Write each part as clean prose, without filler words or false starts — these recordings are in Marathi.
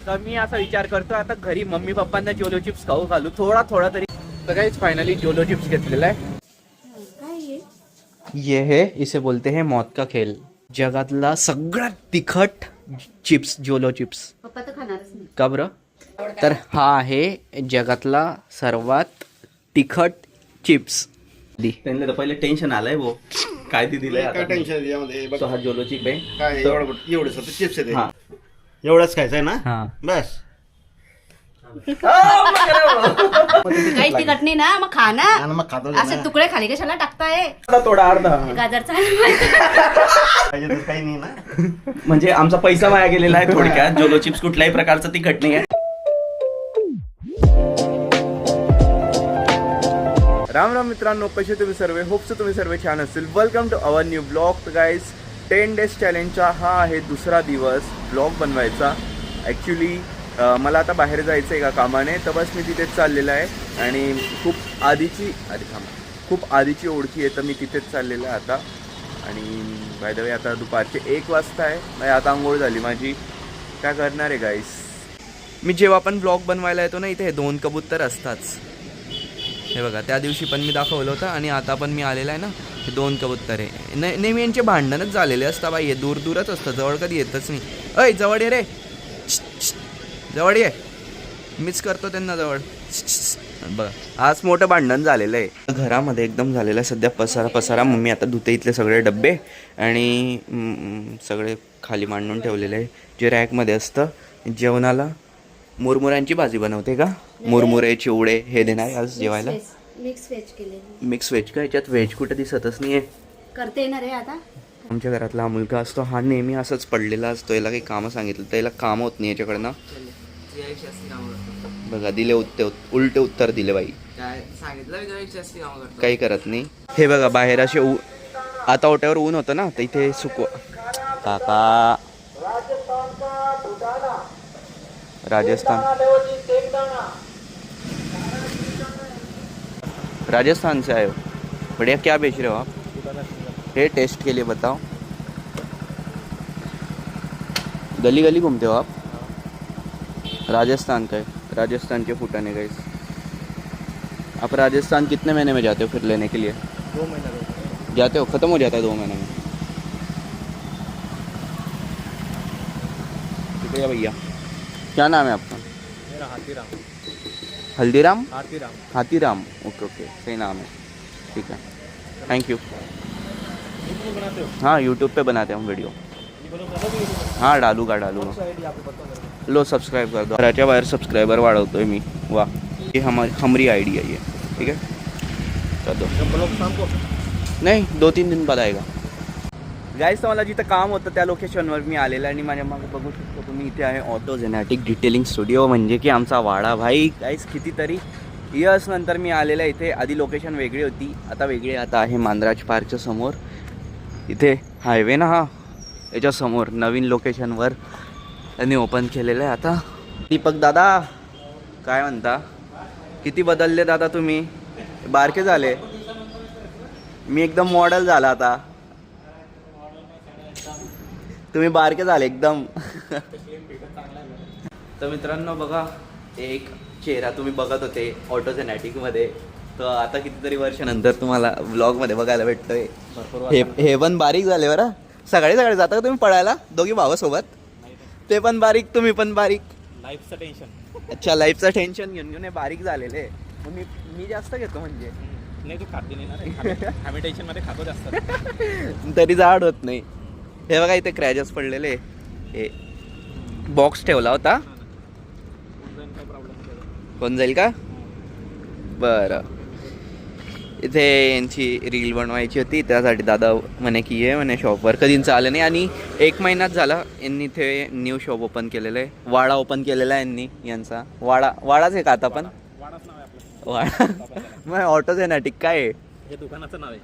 तर मी असा विचार करतो आता घरी मम्मी पप्पांना जोलो चिप्स खाऊ घालू थोडा तरी. तर काहीच फायनली जोलो चिप्स घेतलेला आहे. ये है इसे बोलते हैं मौत का खेल. जगातला सगळ्यात तिखट चिप्स जोलो चिप्स. पप्पा तर खाणारच नाही का बरं? तर हा आहे जगातला सर्वात तिखट चिप्स. त्यांना तर पहिले टेन्शन आलंय भाऊ काय ती दिलंय काय टेन्शन यामध्ये बघ. तो हा जोलो चिप आहे. काय एवढं सर चिप्स आहे हा. एवढंच खायचंय ना हा. बस. काही तिखट नाही ना मग खा ना. आणि मग खातो असे तुकडे खाली कशाला टाकताय? थोडा अर्धा गाजरचा पाहिजे तर काही नाही ना. म्हणजे आमचा पैसा वाया गेलेला आहे थोडक्यात. जोलो चिप्स कुठल्याही प्रकारचं तिखट नाही आहे. राम राम मित्रांनो, कसे तुम्ही सर्व? होप्स तुम्ही सर्व छान असतील. Welcome to our new blog. Guys 10 days चॅलेंजचा हा आहे दुसरा दिवस ब्लॉग बनवायचा. ॲक्च्युली मला आता बाहेर जायचं आहे का कामाने, तर बस मी तिथेच चाललेलं आहे. आणि खूप आधीची ओळखी आहे तर मी तिथेच चाललेलं आहे आता. आणि बाय द वे आता दुपारचे 1 वाजता आहे. म्हणजे आता आंघोळ झाली माझी. काय करणार आहे गाईस, मी जेव्हा पण ब्लॉग बनवायला येतो ना इथे 2 कबूतर असतातच. हे बघा, त्या दिवशी पण मी दाखवलं होतं आणि आता पण मी आलेला आहे ना, हे 2 कबूतर आहे. नेहमी यांचे भांडणच झालेले असतात बाई. हे दूरच असतं, जवळ कधी येतच नाही. अय जवळ ये रे, जवळ ये, मिस करतो त्यांना जवळ. बघा आज मोठं भांडण झालेलं आहे घरामध्ये, एकदम झालेलं आहे सध्या पसारा. मम्मी आता धुते इथले सगळे डब्बे आणि सगळे खाली मांडून ठेवलेले आहे. जे रॅकमध्ये असतं. जेवणाला मुरमुऱ्यांची भाजी बनवते का? मुरमुरे चिवडे हे देणार आहे आज जेवायला. मिक्स व्हेज केलेली. मिक्स व्हेज का? याच्यात व्हेज कुठे दिसतच नाही आहे. करते ना रे आता. आमच्या घरातला हा मुलगा असतो, हा नेहमी असंच पडलेला असतो. याला काही कामं सांगितलं तर याला काम होत नाही याच्याकडनं. बघा दिले उलटे उत्तर दिले बाई. काही करत नाही. हे बघा बाहेर असे आता ओट्यावर ऊन होतं ना, तर इथे सुकवा काका. राजस्थान से आए हो? बढ़िया. क्या बेच रहे हो आप? ये टेस्ट के लिए बताओ. गली गली घूमते हो आप? राजस्थान का है, राजस्थान के फूटाने गाइस. आप राजस्थान कितने महीने में जाते हो फिर लेने के लिए? 2 महीने जाते हो? ख़त्म हो जाता है 2 महीने में? शुक्रिया भैया. क्या नाम है आपका? मेरा हाथीराम. हल्दीराम? हाथीराम. हाथीराम. ओके सही नाम है. ठीक है, थैंक यू. बनाते हो? हाँ यूट्यूब पे बनाते हैं हम वीडियो. हाँ डालूंगा. लो सब्सक्राइब कर दो. घराच्या बाहेर सबस्क्रायबर वाढवतोय मी. वा, ये हमारी आईडी है ये. ठीक है, कर दो. शाम को नाही 2-3 दिन बाद आएगा. गाईस तर मला जिथं काम होतं त्या लोकेशनवर मी आलेलं आणि माझ्या मागे बघू शकतो तुम्ही, इथे आहे ऑटो जेनेटिक डिटेलिंग स्टुडिओ, म्हणजे की आमचा वाडा भाई. गाईस कितीतरी इयर्स नंतर मी आलेला आहे इथे. आधी लोकेशन वेगळी होती, आता वेगळी. आता आहे मांद्राज पार्कच्या समोर. इथे हायवे ना हा, याच्या समोर नवीन लोकेशनवर त्यांनी ओपन केलेलं आहे आता. दीपक दादा काय म्हणता? किती बदलले दादा तुम्ही, बारके झाले. मी एकदम मॉडेल झाला आता, तुम्ही बारके झाले एकदम. तर मित्रांनो बघा, एक चेहरा तुम्ही बघत होते ऑटो जेनेटिकमध्ये, तर आता कितीतरी वर्षानंतर तुम्हाला व्लॉगमध्ये बघायला भेटतोय. हे पण बारीक झाले बरं. सकाळी जाता का तुम्ही पळायला दोघी भावासोबत? ते पण बारीक, तुम्ही पण बारीक. लाईफचं टेन्शन. अच्छा, लाईफचं टेन्शन घेऊन हे बारीक झालेले. मग मी जास्त घेतो म्हणजे. नाही तू खाते नाही ना. आम्ही टेन्शनमध्ये खातो जास्त. तरी जाड होत नाही. हे बघा इथे क्रॅचेस पडलेले. हे बॉक्स ठेवला होता. कोण जाईल का? बरं, इथे यांची रील बनवायची होती, त्यासाठी दादा म्हणे की ये म्हणे शॉपवर. कधीच आलं नाही आणि 1 महिनाच झाला यांनी इथे न्यू शॉप ओपन केलेलं आहे. वाडा ओपन केलेला आहे यांनी. यांचा वाडाच आहे का आता पण? वाडा. मग ऑटो जेनेटिक काय आहे? हे दुकानाचं नाव आहे.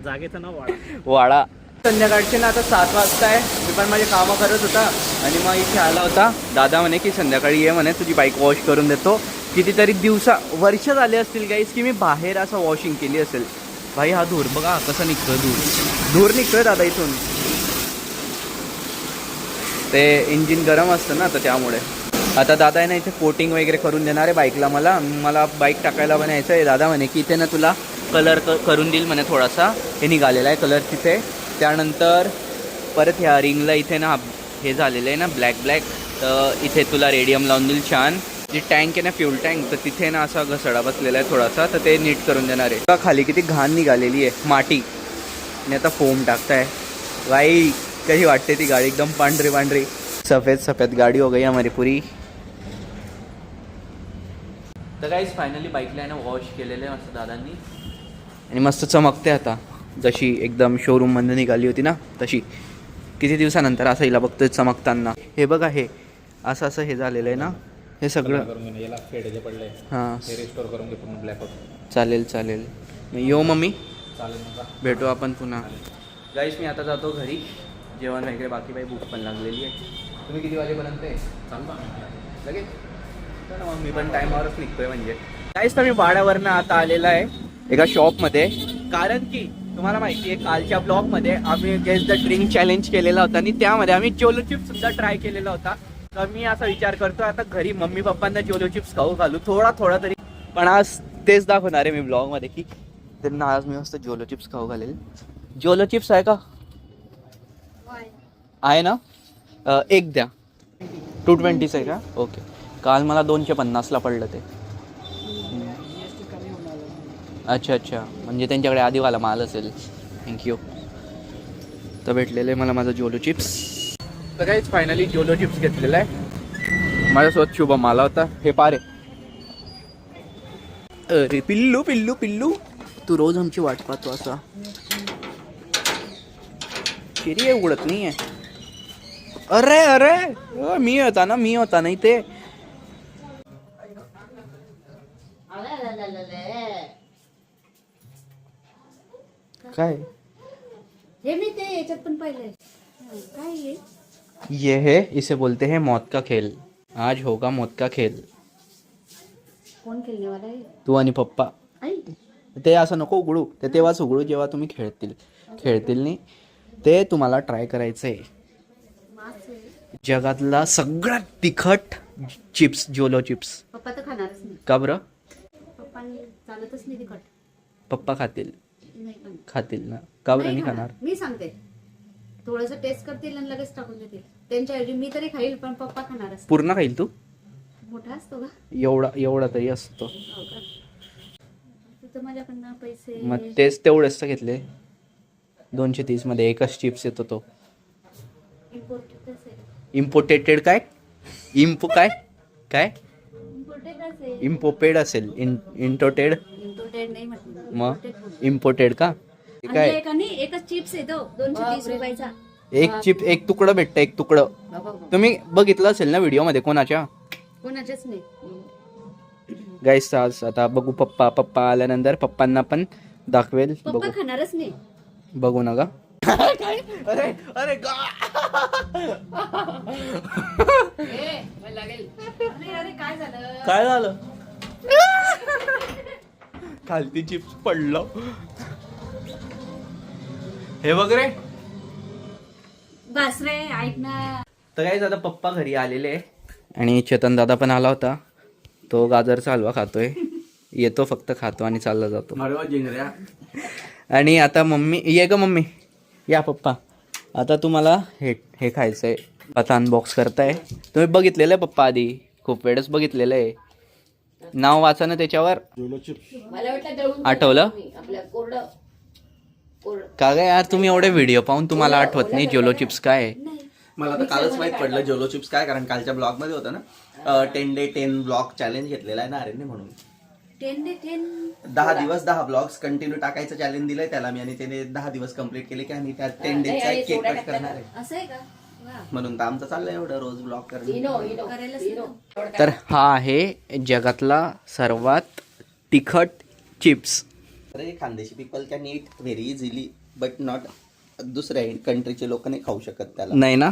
जागेचं नाव वाडा. संध्याकाळचे ना आता 7 वाजता आहे. मी पण माझे कामं करत होता आणि मग इथे आला होता. दादा म्हणे की संध्याकाळी ये म्हणे, तुझी बाईक वॉश करून देतो. कितीतरी वर्ष झाले असतील गाईस की मी बाहेर असं वॉशिंग केली असेल. भाई हा धूर बघा कसा निघतोय. धूर निघतोय दादा इथून. ते इंजिन गरम असतं ना तर त्यामुळे. आता दादा आहे ना इथे कोटिंग वगैरे करून देणार आहे बाईकला. मला बाईक टाकायला पण यायचं आहे. दादा म्हणे की इथे ना तुला कलर करून देईल म्हणे थोडासा. हे निघालेला आहे कलर तिथे. त्यानंतर परत ह्या रिंगला इथे ना हे झालेलं आहे ना ब्लॅक तर इथे तुला रेडियम लावून देईल छान. जी टँक आहे ना फ्यूल टँक तर तिथे ना असा घसडा बसलेला आहे थोडासा तर ते नीट करून देणार आहे. का खाली किती घाण निघालेली आहे माती आणि आता फोम टाकताय. भाई कशी वाटते ती गाडी एकदम पांढरी सफेद गाडी हो गई हमारी पुरी. तर काहीच फायनली बाईकला आहे ना वॉश केलेलं आहे मस्त दादांनी आणि मस्त चमकते आता जशी एकदम शोरूममध्ये निघाली होती ना तशी. किती दिवसानंतर असं हिला बघतोय चमकताना. हे बघा हे असं हे झालेलं आहे ना हे सगळं. करून घे याला फेड जे पडले हां हे रिस्टोर करून घे पूर्ण ब्लॅक आउट. चालेल यो मम्मी चालेल मग भेटू आपण पुन्हा. गाईस मी आता जातो घरी. जेवण वगैरे बाकी बाई भूक पण लागलेली आहे. तुम्ही किती वाजेपर्यंत आहे? चालतं लगेच चला मग मी पण टायमावरच निघतोय म्हणजे. काहीच तर मी भाड्यावरनं आता आलेला आहे एका शॉपमध्ये. कारण की तुम्हाला माहिती आहे कालच्या ब्लॉगमध्ये आम्ही गेस द ड्रिंक चॅलेंज केलेला होता आणि त्यामध्ये आम्ही जोलो चिप्स सुद्धा ट्राय केलेला होता. तर मी असा विचार करतो आता घरी मम्मी पप्पांना जोलो चिप्स खाऊ घालू थोडा तरी. पण आज तेच दाखवणार आहे मी ब्लॉगमध्ये की त्यांना आज मी मस्त जोलो चिप्स खाऊ घालेल. जोलो चिप्स आहे का? आहे ना. एक द्या. 220 आहे का? ओके. काल मला 250ला पडलं ते. अच्छा म्हणजे त्यांच्याकडे आधीवाला माल असेल. थँक्यू. तर भेटलेले मला माझं जोलो चिप्स. तर काहीच फायनली जोलो चिप्स घेतलेला आहे. माझ्यासोबत शुभम आला होता. हे पारे अरे पिल्लू तू रोज आमची वाट पाहतो असा. चिरी उघडत नाही आहे. अरे मी होता ना इथे. काय हे मी ते याच्यात पण पाहिलंय. काय आहे? ये है इसे बोलते हैं मौत का खेल. आज होगा मौत का खेल. कोण खेळणे वाला आहे? तू आणि पप्पा. आई ते असं नको उघडू. ते तेव्हाच उघडू जेव्हा तुम्ही खेळतील नाही. ते तुम्हाला ट्राय करायचं आहे. जगातला सगळ्यात तिखट चिप्स जोलो चिप्स. पप्पा तर खाणारच नाही. का बरं? पप्पांनी चालतच नाही तिखट. पप्पा खातील नाही पण ना. का बरं नाही खाणार? मी सांगते थोडस टेस्ट करतील आणि लगेच टाकून देतील. त्यांच्याऐवजी मी तरी खाईल पण पप्पा खाणारच. पूर्ण खाईल तू? मोठा असतो का? एवढा तरी असतो. हो का? तुझं माझ्याकडनं पैसे. मग तेच तेवढेच तर घेतले. 230 मध्ये एकच चिप्स येतो तो. इम्पोर्टेड काय? काय इम्पोर्टेड असेल. इंटोटेड नाही म्हटलं. मग इम्पोर्टेड का? काय एकच चिप्स येतो 230 रुपयाचा. एक चिप एक तुकडं भेटतं. एक तुकडं तुम्ही बघितलं असेल ना व्हिडिओ मध्ये कोणाच्या? कोणाच्याच नाही. गाईस आज आता बघू. पप्पा आल्यानंतर पप्पांना पण दाखवेल. बघू. पप्पा खाणारच नाही. बघू नका. अरे काय झालं? खालती चिप्स पडलं. हे बघ रे. बस रे ऐक ना. तर काय आता पप्पा घरी आलेले आणि चेतन दादा पण आला होता. तो गाजरचा हलवा खातोय. येतो फक्त खातो आणि चालला जातो. आणि आता मम्मी ये ग मम्मी. या पप्पा. आता तुम्हाला हे खायचंय. आता अनबॉक्स करताय. तुम्ही बघितलेलं आहे पप्पा आधी खूप वेळच बघितलेलं आहे. नाव वाचा ना त्याच्यावर. आठवलं का ग यार? तुम्ही एवढे व्हिडिओ पाहून तुम्हाला आठवत नाही जोलो चिप्स काय? मला तर कालच माहित पडलं जोलो चिप्स काय. कारण कालच्या ब्लॉग मध्ये होतं ना 10 day 10 ब्लॉग चॅलेंज घेतलेला आहे ना आर्यनने. म्हणून 10 day 10 10 दिवस 10 ब्लॉग्स कंटिन्यू टाकायचं चॅलेंज दिलंय त्याला मी. आणि त्याने 10 दिवस कंप्लीट केले की आम्ही त्या 10 डेजचा एक केक कट करणार आहे. असं आहे का? वा. म्हणून तर आमचं चाललंय एवढं रोज ब्लॉग करणं. करायलाच नको. तर हा आहे जगातला सर्वात तिखट चिप्स. अरे Khandeshi people can eat very easily but not. दुसऱ्या कंट्रीचे लोक नाही खाऊ शकत त्याला. नाही ना.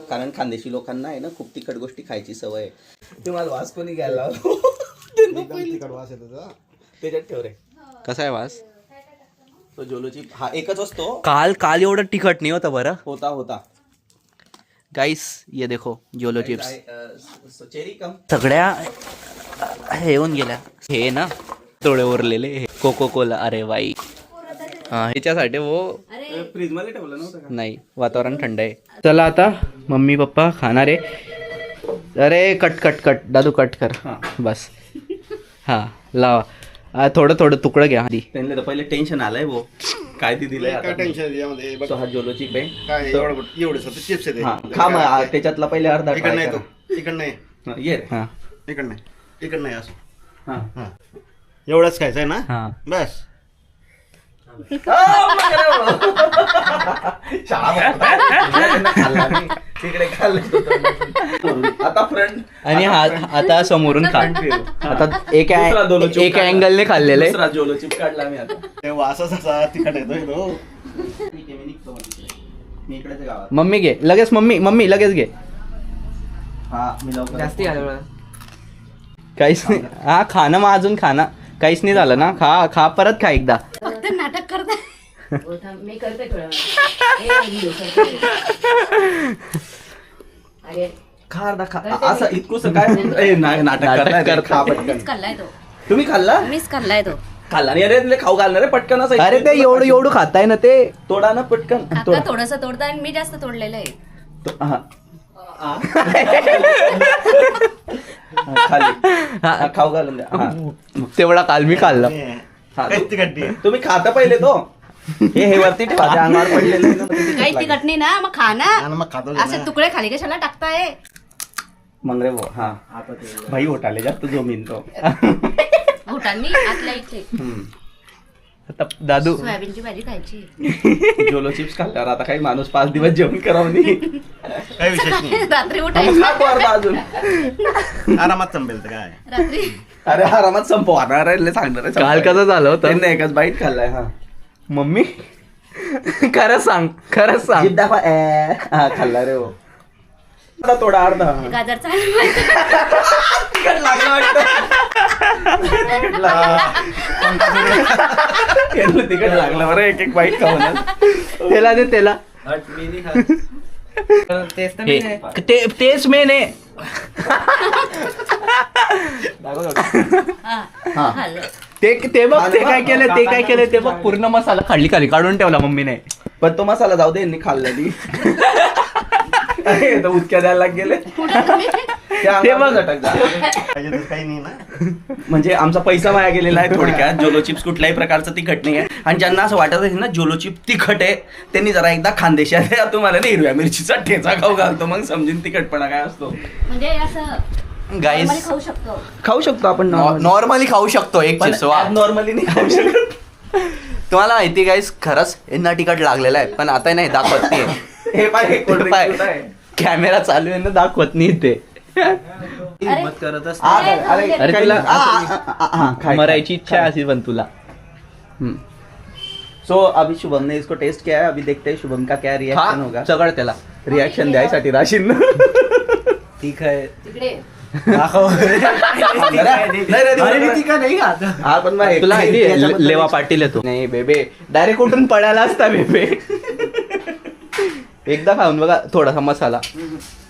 कारण खानदेशी लोकांना आहे ना खूप तिखट गोष्टी खायची सवय आहे. तुम्हाला वास कोणी घ्यायला त्याच्यात ठेव रे. कसा आहे वास? तो जोलो चिप हा एकच असतो. काल एवढं तिखट नाही होतं बरं. होता गाईस ये देखो जोलो चिप्स चेरी कम सगळ्या हे येऊन गेल्या. हे ना थोडे उरलेले कोको कोला. अरे बाई हा ह्याच्यासाठी वो अरे फ्रीज मध्ये ठेवलं नव्हतं का? नाही वातावरण थंड आहे. चला आता मम्मी पप्पा खाणार आहे. अरे कट कट कट दादू कट कर. बस हा लावा. थोडं थोडं तुकडं घ्या आधी. त्यांना तर पहिले टेन्शन आलंय वो काय ती दिलंय आता. तो हा जोलो चिप आहे. चिप्स आहे हा खा मग त्याच्यातला पहिले अर्धा इकडं try नाही करा. तो इकडं नाही हा, ये रे. हा इकडं नाही इकडं नाही असं हा. एवढंच खायचं आहे ना हा बस तिकडे खाल्लं आता फ्रंट आणि हा आता समोरून खा. आता दुसरा दोलो चिप एका काढला. अँगलने खाल्लेलं आहे. दुसरा जोलो चिप काढला मी आता. ते वासच असा तिखट येतोय तो ठीक आहे, मी निघतो मग तिकडे. मी इकडेच गावात. मम्मी घे लगेच. मम्मी लगेच घे. हा मी लवकर काहीच नाही. हा खाणं मग अजून खाणं काहीच नाही झालं ना. खा खा परत खा एकदा. फक्त नाटक करताय. मी करते थोडं अरे खा अर्धा खा. असं इतकंसं काय ए, नाही, नाटक करताय ते. खा पटकन. मीच खाल्लाय तो. तुम्ही खाल्ला मीच खाल्लाय तो. खाल्ला नाही. अरे तुला खाऊ घालणार आहे पटकन असं. अरे ते एवढं खाताय ना ते. तोडा ना पटकन. काका थोडस तोडता आणि मी जास्त तोडलेलं आहे. हा. खाली हा, खाऊ घालून द्या. हा. तेवढा काल मी खाल्ला. हा, काहीच तिखट नाही तुम्ही खाता पहिले तो. हे वरती ठेवा. ते अंगावर पडलेलं आहे ना, मग ते तिखट काही लागेल. तिखट नाही ना मग खा ना. आणि मग खातो असे तुकडे खाली कशाला टाकताय. मग रे वो हा भाई उठाले जास्त जमीन तो. घोटांनी आतल्या इथे आता दादू सोयाबीनची भाजी खायची. जोलो चिप्स खाल्ल्यावर आता काही माणूस 5 दिवस जेवण करावं नाही. काही विशेष नाही रात्री मग उठायचं. खा तो अर्धा अजून. आरामात संपेल तर काय रात्री अरे आरामात संपवणार आहे सांगणार आहे. काल कसं झालं होतं त्यांनी एकच बाईट खाल्लाय. हा मम्मी खरंच सांग जीभ दाखवा. हा खाल्ला रे वो. आता थोडा अर्धा. गाजरचा तिखट लागलं वाटतं. तिखट लागलं बरं. एक बाईट खाऊ ना. त्याला दे त्याला. तेच मेन आहे. हा खाल्लं. ते बघ ते काय केलं ते बघ. पूर्ण मसाला खाली काढून ठेवला मम्मीने. पण तो मसाला जाऊ दे. यांनी खाल्लेली अरे, तो उचक्या द्यायला गेले. ते बघ. पाहिजे तर काही नाही ना म्हणजे आमचा पैसा वाया गेलेला आहे थोडक्यात. जोलो चिप्स कुठल्याही प्रकारचं तिखट नाही आहे. आणि ज्यांना असं वाटत असेल ना जोलो चिप तिखट आहे त्यांनी जरा एकदा खानदेशात या. तुम्हाला ना हिरव्या मिरचीचा ठेचा खाऊ घालतो मग समजून तिखटपणा काय असतो. म्हणजे असं गाईस normally खाऊ शकतो. खाऊ शकतो आपण नॉर्मली खाऊ शकतो एक चिप्स. नॉर्मली नाही खाऊ शकत. तुम्हाला माहिती गाईस खरंच यांना तिखट लागलेला आहे पण आता नाही दाखवत नाही. हे पाय कॅमेरा चालू आहे ना दाखवत नाही ते. हिम्मत करत असते. अरे तुला मरायची इच्छा आहे अशी पण तुला. सो अभी शुभम ने इसको टेस्ट किया है. अभी देखते हैं शुभम का क्या रिएक्शन होगा. सगळं त्याला रिएक्शन द्यायसाठी राशीन. ठीक आहे तिकडे तुला लेवा पाटील येतो नाही बेबे. डायरेक्ट कुठून पडायला असता बेबे. एकदा खाऊन बघा थोडासा मसाला.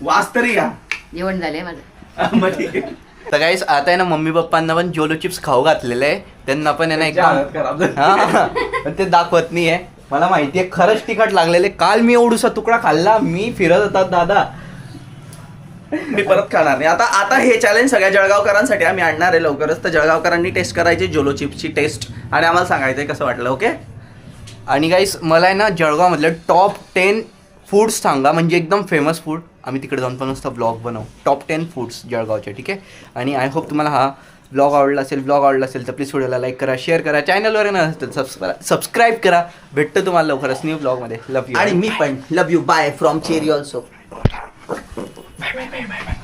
वास तरी घ्या. जेवण झालंय माझं. मग ठीक आहे. तर गाईस आता आहे ना मम्मी पप्पांना पण जोलो चिप्स खाऊ घातलेले आहे. त्यांना पण आहे ना हालत खराब झाली. हा पण ते दाखवत नाहीये. मला माहितीये खरंच तिखट लागलेले. काल मी एवढूसा तुकडा खाल्ला. मी फिरत होता दादा. मी परत खाणार नाही. आता हे चॅलेंज सगळ्या जळगावकरांसाठी आम्ही आणणार आहे लवकरच. तर जळगावकरांनी टेस्ट करायची जोलो चिप्सची टेस्ट आणि आम्हाला सांगायचंय कसं वाटलं. ओके. आणि गाईस मला आहे ना जळगावमधले टॉप 10 फूड्स सांगा म्हणजे एकदम फेमस फूड. आम्ही तिकडे जाऊन पण नुसता ब्लॉग बनवू. टॉप 10 फूड्स जळगावचे. ठीक आहे. आणि आय होप तुम्हाला हा ब्लॉग आवडला असेल तर प्लीज व्हिडिओला लाईक करा, शेअर करा. चॅनलवर नसेल तर सबस्क्राईब करा. भेटतं तुम्हाला लवकरच न्यू ब्लॉगमध्ये. Love you. आणि मी पण love you. Bye from Cherry also. Bye.